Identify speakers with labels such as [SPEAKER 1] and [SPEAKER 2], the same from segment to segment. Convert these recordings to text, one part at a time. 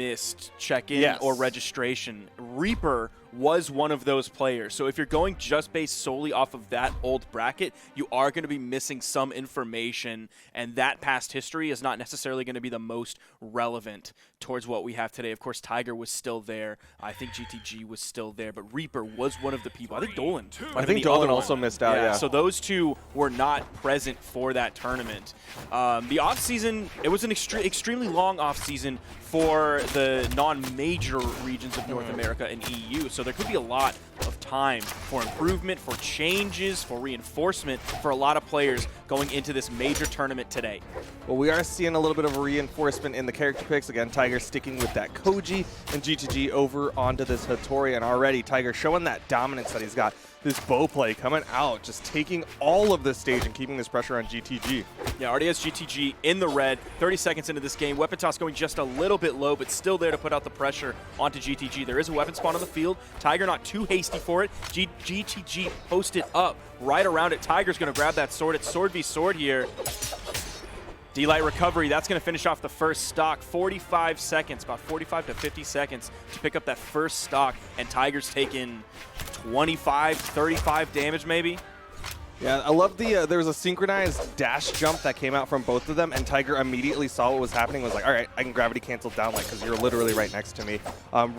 [SPEAKER 1] missed check-in or registration. Reaper was one of those players. So if you're going just based solely off of that old bracket, you are going to be missing some information, and that past history is not necessarily going to be the most relevant towards what we have today. Of course, Tiger was still there. I think GTG was still there, but Reaper was one of the people. I think Dolan.
[SPEAKER 2] I think Dolan also missed out, yeah.
[SPEAKER 1] So those two were not present for that tournament. The offseason, it was an extremely long offseason for the non-major regions of North America and EU. So there could be a lot of time for improvement, for changes, for reinforcement for a lot of players going into this major tournament today.
[SPEAKER 2] Well, we are seeing a little bit of a reinforcement in the character picks. Again, Tiger sticking with that Koji and GTG over onto this Hattori, and already Tiger showing that dominance that he's got. This bow play coming out, just taking all of the stage and keeping this pressure on GTG.
[SPEAKER 1] Yeah, already has GTG in the red. 30 seconds into this game. Weapon toss going just a little bit low, but still there to put out the pressure onto GTG. There is a weapon spawn on the field. Tiger not too hasty for it. GTG posted up right around it. Tiger's going to grab that sword. It's sword v sword here. D-Light recovery, that's going to finish off the first stock. 45 seconds, about 45 to 50 seconds to pick up that first stock, and Tiger's taking 25, 35 damage maybe.
[SPEAKER 2] Yeah, I love the, there was a synchronized dash jump that came out from both of them, and Tiger immediately saw what was happening, was like, all right, I can gravity cancel down light because you're literally right next to me.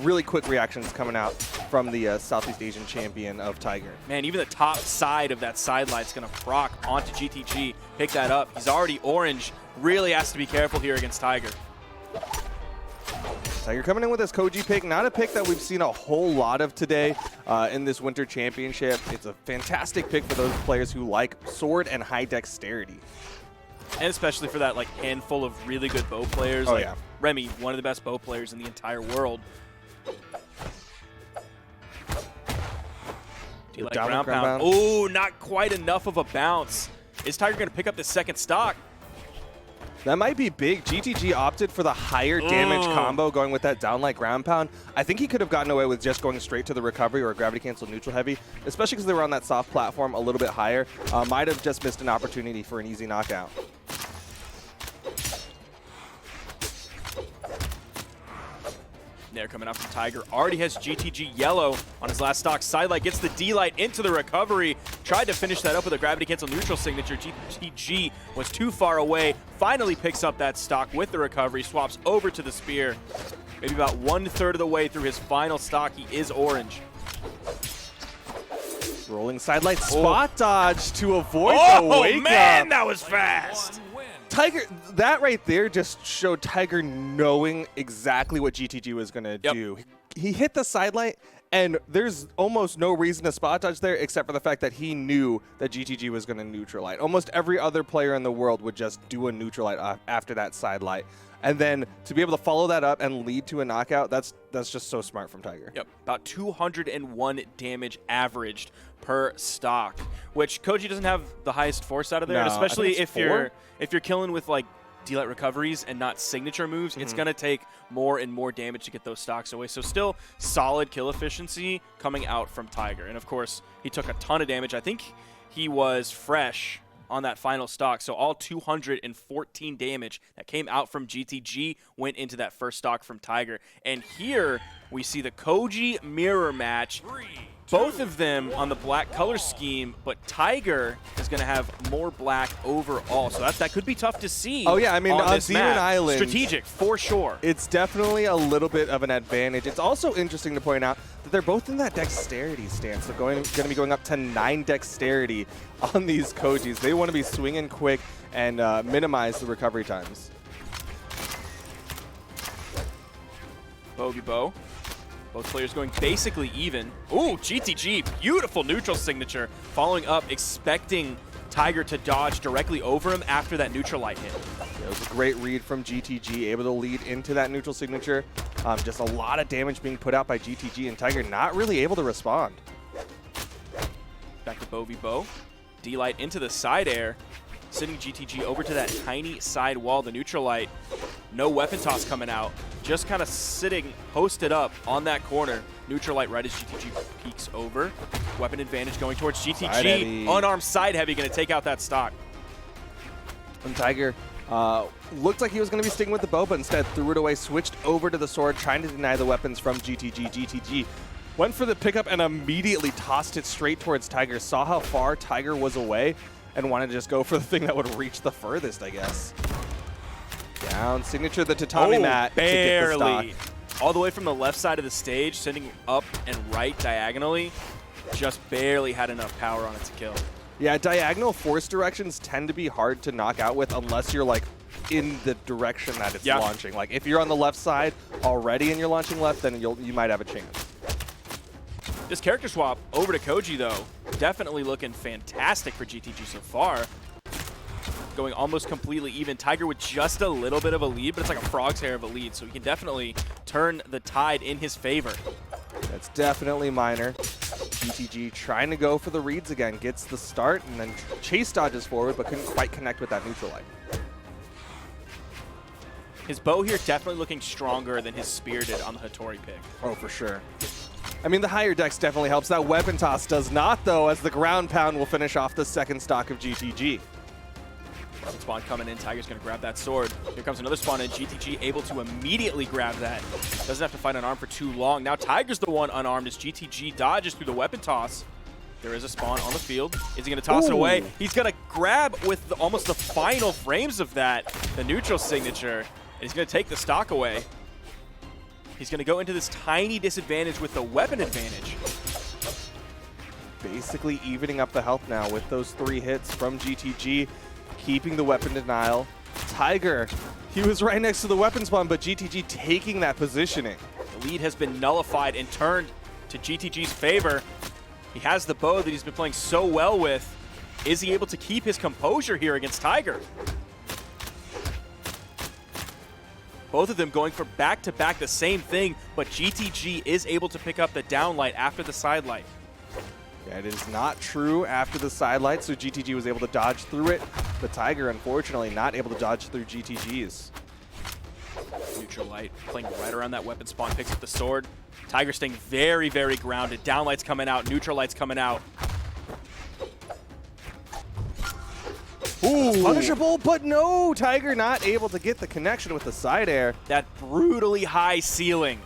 [SPEAKER 2] Really quick reactions coming out from the Southeast Asian champion of Tiger.
[SPEAKER 1] Man, even the top side of that side light's going to proc onto GTG. Pick that up. He's already orange. Really has to be careful here against Tiger.
[SPEAKER 2] Tiger coming in with his Koji pick, not a pick that we've seen a whole lot of today in this Winter Championship. It's a fantastic pick for those players who like sword and high dexterity.
[SPEAKER 1] And especially for that handful of really good bow players.
[SPEAKER 2] Oh, yeah.
[SPEAKER 1] Remy, one of the best bow players in the entire world. Do you like ground pound? Oh, not quite enough of a bounce. Is Tiger going to pick up the second stock?
[SPEAKER 2] That might be big. GTG opted for the higher damage combo, going with that downlight ground pound. I think he could have gotten away with just going straight to the recovery or gravity cancel neutral heavy, especially because they were on that soft platform a little bit higher. Might have just missed an opportunity for an easy knockout.
[SPEAKER 1] There coming up from Tiger. Already has GTG yellow on his last stock. Sidelight gets the D-Light into the recovery. Tried to finish that up with a gravity cancel neutral signature. GTG was too far away. Finally picks up that stock with the recovery. Swaps over to the spear. Maybe about 1/3 of the way through his final stock. He is orange.
[SPEAKER 2] Rolling sidelight spot dodge to avoid the wake up.
[SPEAKER 1] Oh man, that was fast.
[SPEAKER 2] Tiger, that right there just showed Tiger knowing exactly what GTG was going to do. He hit the sidelight, and there's almost no reason to spot dodge there except for the fact that he knew that GTG was going to neutral light. Almost every other player in the world would just do a neutral light after that sidelight. And then to be able to follow that up and lead to a knockout, that's just so smart from Tiger.
[SPEAKER 1] Yep, about 201 damage averaged per stock, which Koji doesn't have the highest force out of there,
[SPEAKER 2] No,
[SPEAKER 1] and especially
[SPEAKER 2] if
[SPEAKER 1] you're killing with D-Light recoveries and not signature moves, it's going to take more and more damage to get those stocks away. So still solid kill efficiency coming out from Tiger. And of course, he took a ton of damage. I think he was fresh on that final stock. So all 214 damage that came out from GTG went into that first stock from Tiger. And here we see the Koji mirror match. Both of them on the black color scheme, but Tiger is going to have more black overall. So that could be tough to see.
[SPEAKER 2] Oh, yeah. I mean, on Demon Island,
[SPEAKER 1] strategic, for sure.
[SPEAKER 2] It's definitely a little bit of an advantage. It's also interesting to point out that they're both in that dexterity stance. They're going to be going up to 9 dexterity on these Kojis. They want to be swinging quick and minimize the recovery times.
[SPEAKER 1] Bogey bow. Both players going basically even. Ooh, GTG, beautiful neutral signature. Following up, expecting Tiger to dodge directly over him after that neutral light hit.
[SPEAKER 2] It was a great read from GTG, able to lead into that neutral signature. Just a lot of damage being put out by GTG, and Tiger not really able to respond.
[SPEAKER 1] Back to Bovie Bow. D-Light into the side air. Sending GTG over to that tiny side wall, the neutral light. No weapon toss coming out. Just kind of sitting, posted up on that corner. Neutral light right as GTG peeks over. Weapon advantage going towards GTG. Unarmed side heavy going to take out that stock.
[SPEAKER 2] And Tiger Looked like he was going to be sticking with the bow, but instead threw it away, switched over to the sword, trying to deny the weapons from GTG. GTG went for the pickup and immediately tossed it straight towards Tiger. Saw how far Tiger was away and wanted to just go for the thing that would reach the furthest, I guess. Down, signature the tatami mat
[SPEAKER 1] barely.
[SPEAKER 2] to get the stock.
[SPEAKER 1] All the way from the left side of the stage, sending up and right diagonally, just barely had enough power on it to kill.
[SPEAKER 2] Yeah, diagonal force directions tend to be hard to knock out with unless you're like in the direction that it's launching. Like if you're on the left side already and you're launching left, then you might have a chance.
[SPEAKER 1] This character swap over to Koji, though, definitely looking fantastic for GTG so far. Going almost completely even. Tiger with just a little bit of a lead, but it's like a frog's hair of a lead, so he can definitely turn the tide in his favor.
[SPEAKER 2] That's definitely minor. GTG trying to go for the reads again. Gets the start and then chase dodges forward, but couldn't quite connect with that neutral light.
[SPEAKER 1] His bow here definitely looking stronger than his spear did on the Hattori pick.
[SPEAKER 2] Oh, for sure. I mean, the higher dex definitely helps. That weapon toss does not, though, as the ground pound will finish off the second stock of GTG.
[SPEAKER 1] Weapon spawn coming in. Tiger's going to grab that sword. Here comes another spawn in. GTG able to immediately grab that. Doesn't have to fight unarmed for too long. Now Tiger's the one unarmed as GTG dodges through the weapon toss. There is a spawn on the field. Is he going to toss it away? He's going to grab with almost the final frames of that, the neutral signature, and he's going to take the stock away. He's going to go into this tiny disadvantage with the weapon advantage.
[SPEAKER 2] Basically evening up the health now with those 3 hits from GTG, keeping the weapon denial. Tiger, he was right next to the weapon spawn, but GTG taking that positioning.
[SPEAKER 1] The lead has been nullified and turned to GTG's favor. He has the bow that he's been playing so well with. Is he able to keep his composure here against Tiger? Both of them going for back-to-back the same thing, but GTG is able to pick up the downlight after the side light.
[SPEAKER 2] Yeah, it is not true after the side light, so GTG was able to dodge through it. But Tiger, unfortunately, not able to dodge through GTG's.
[SPEAKER 1] Neutral light playing right around that weapon spawn, picks up the sword. Tiger staying very, very grounded. Downlight's coming out, neutral light's coming out.
[SPEAKER 2] Ooh, punishable, but no, Tiger not able to get the connection with the side air.
[SPEAKER 1] That brutally high ceiling,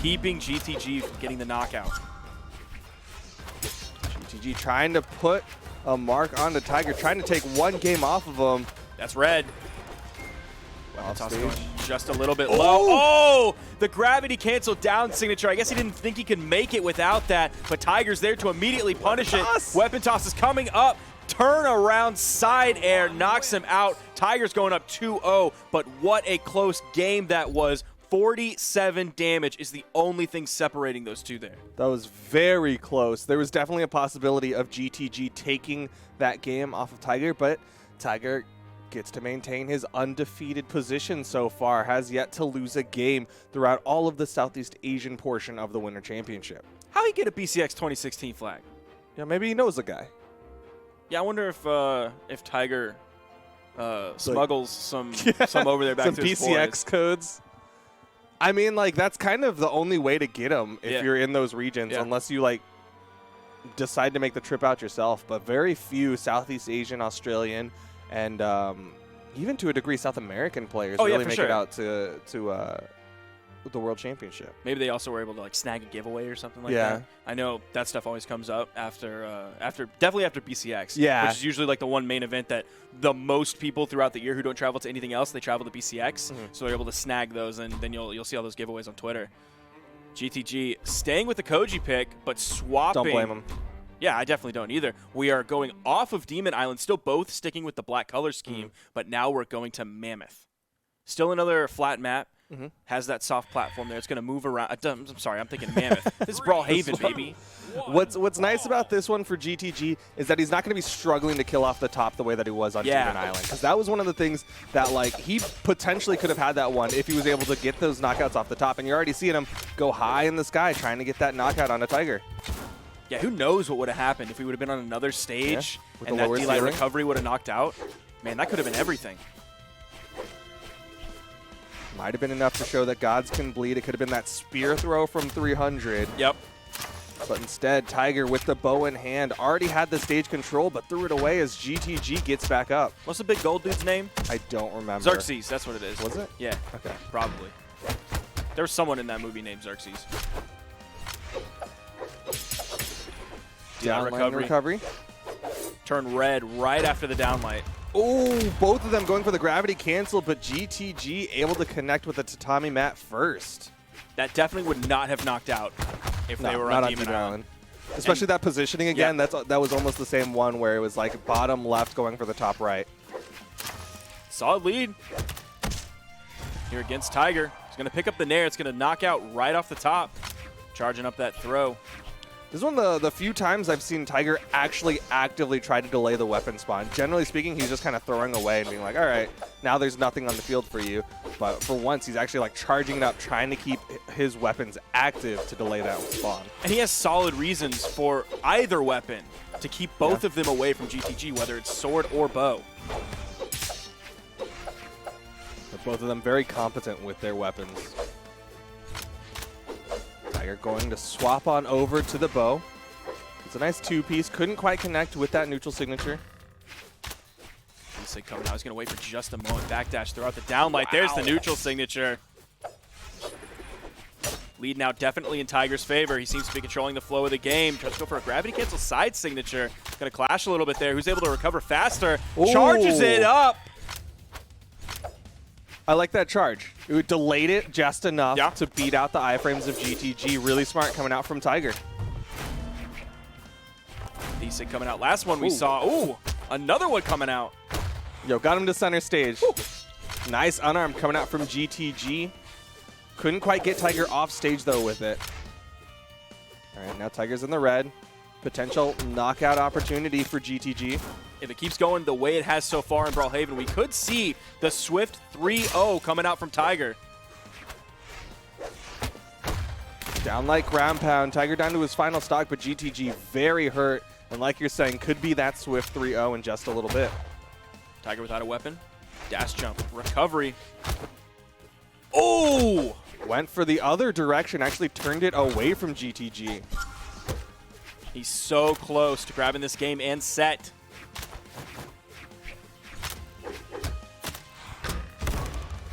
[SPEAKER 1] keeping GTG from getting the knockout.
[SPEAKER 2] GTG trying to put a mark on the Tiger, trying to take one game off of him.
[SPEAKER 1] That's red.
[SPEAKER 2] Off
[SPEAKER 1] Toss
[SPEAKER 2] stage.
[SPEAKER 1] going just a little bit low. Oh, the gravity cancel down signature. I guess he didn't think he could make it without that, but Tiger's there to immediately punish it. Weapon toss is coming up. Turn around side air knocks him out. Tiger's going up 2-0, but what a close game that was. 47 damage is the only thing separating those two there.
[SPEAKER 2] That was very close. There was definitely a possibility of GTG taking that game off of Tiger, but Tiger gets to maintain his undefeated position so far, has yet to lose a game throughout all of the Southeast Asian portion of the Winter Championship.
[SPEAKER 1] How he get a BCX 2016 flag?
[SPEAKER 2] Yeah, maybe he knows a guy.
[SPEAKER 1] Yeah, I wonder if Tiger smuggles some over there back
[SPEAKER 2] some
[SPEAKER 1] to his
[SPEAKER 2] BCX
[SPEAKER 1] boys.
[SPEAKER 2] codes. I mean, like, that's kind of the only way to get them if you're in those regions, unless you, like, decide to make the trip out yourself. But very few Southeast Asian, Australian, and even to a degree South American players really make it out to the World Championship.
[SPEAKER 1] Maybe they also were able to, like, snag a giveaway or something like that. I know that stuff always comes up definitely after BCX.
[SPEAKER 2] Yeah.
[SPEAKER 1] Which is usually like the one main event that the most people throughout the year who don't travel to anything else, they travel to BCX. So they're able to snag those, and then you'll see all those giveaways on Twitter. GTG staying with the Koji pick, but swapping.
[SPEAKER 2] Don't blame him.
[SPEAKER 1] Yeah, I definitely don't either. We are going off of Demon Island, still both sticking with the black color scheme, but now we're going to Mammoth. Still another flat map. Has that soft platform there. It's going to move around. I'm sorry, I'm thinking Mammoth. This is Brawlhalla, baby.
[SPEAKER 2] What's nice about this one for GTG is that he's not going to be struggling to kill off the top the way that he was on Demon Island. Because that was one of the things that, like, he potentially could have had that one if he was able to get those knockouts off the top. And you're already seeing him go high in the sky trying to get that knockout on a Tiger.
[SPEAKER 1] Yeah, who knows what would have happened if we would have been on another stage and
[SPEAKER 2] the
[SPEAKER 1] that
[SPEAKER 2] lower
[SPEAKER 1] D-Light
[SPEAKER 2] ceiling.
[SPEAKER 1] recovery would have knocked out. Man, that could have been everything.
[SPEAKER 2] Might have been enough to show that gods can bleed. It could have been that spear throw from 300.
[SPEAKER 1] Yep.
[SPEAKER 2] But instead, Tiger with the bow in hand already had the stage control, but threw it away as GTG gets back up.
[SPEAKER 1] What's the big gold dude's name?
[SPEAKER 2] I don't remember.
[SPEAKER 1] Xerxes, that's what it is.
[SPEAKER 2] Was it?
[SPEAKER 1] Yeah.
[SPEAKER 2] Okay.
[SPEAKER 1] Probably. There was someone in that movie named Xerxes.
[SPEAKER 2] Down recovery.
[SPEAKER 1] Turn red right after the downlight.
[SPEAKER 2] Oh, both of them going for the gravity cancel, but GTG able to connect with the tatami mat first.
[SPEAKER 1] That definitely would not have knocked out if they were on Demon Island.
[SPEAKER 2] Especially that positioning again. Yeah. That was almost the same one where it was like bottom left going for the top right.
[SPEAKER 1] Solid lead here against Tiger. He's going to pick up the nair. It's going to knock out right off the top, charging up that throw.
[SPEAKER 2] This is one of the few times I've seen Tiger actually actively try to delay the weapon spawn. Generally speaking, he's just kind of throwing away and being like, all right, now there's nothing on the field for you. But for once, he's actually like charging it up, trying to keep his weapons active to delay that spawn.
[SPEAKER 1] And he has solid reasons for either weapon to keep both of them away from GTG, whether it's sword or bow.
[SPEAKER 2] But both of them very competent with their weapons. Tiger going to swap on over to the bow. It's a nice two-piece. Couldn't quite connect with that neutral signature.
[SPEAKER 1] He's coming out. He's going to wait for just a moment. Backdash throughout the downlight. Wow. There's the neutral signature. Lead now definitely in Tiger's favor. He seems to be controlling the flow of the game. Tries to go for a gravity cancel side signature. Going to clash a little bit there. Who's able to recover faster? Ooh. Charges it up.
[SPEAKER 2] I like that charge. It delayed it just enough to beat out the iframes of GTG. Really smart coming out from Tiger.
[SPEAKER 1] Decent coming out. Last one we saw. Ooh, another one coming out.
[SPEAKER 2] Yo, got him to center stage. Ooh. Nice unarmed coming out from GTG. Couldn't quite get Tiger off stage, though, with it. All right, now Tiger's in the red. Potential knockout opportunity for GTG.
[SPEAKER 1] If it keeps going the way it has so far in Brawlhaven, we could see the swift 3-0 coming out from Tiger.
[SPEAKER 2] Down like ground pound. Tiger down to his final stock, but GTG very hurt. And like you're saying, could be that swift 3-0 in just a little bit.
[SPEAKER 1] Tiger without a weapon. Dash jump. Recovery. Oh!
[SPEAKER 2] Went for the other direction. Actually turned it away from GTG.
[SPEAKER 1] He's so close to grabbing this game and set.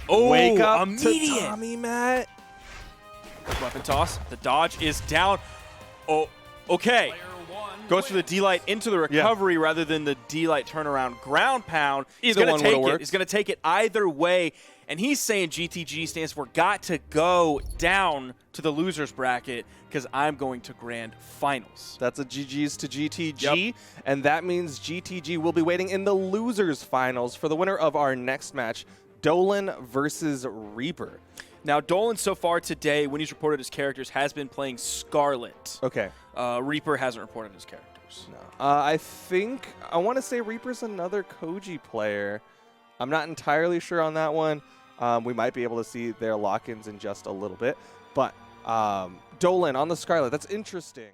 [SPEAKER 1] Oh,
[SPEAKER 2] wake up
[SPEAKER 1] immediate.
[SPEAKER 2] Tommy Matt.
[SPEAKER 1] Weapon toss. The dodge is down. Oh, okay. Goes for the D-Light into the recovery rather than the D-Light turnaround ground pound. He's going to take it. He's going to take it either way. And he's saying GTG stands for got to go down to the losers bracket because I'm going to grand finals.
[SPEAKER 2] That's a GG's to GTG. And that means GTG will be waiting in the losers finals for the winner of our next match, Dolan versus Reaper.
[SPEAKER 1] Now, Dolan so far today, when he's reported his characters, has been playing Scarlet.
[SPEAKER 2] Okay.
[SPEAKER 1] Reaper hasn't reported his characters.
[SPEAKER 2] No. I want to say Reaper's another Koji player. I'm not entirely sure on that one. We might be able to see their lock-ins in just a little bit. But Dolan on the Scarlet, that's interesting.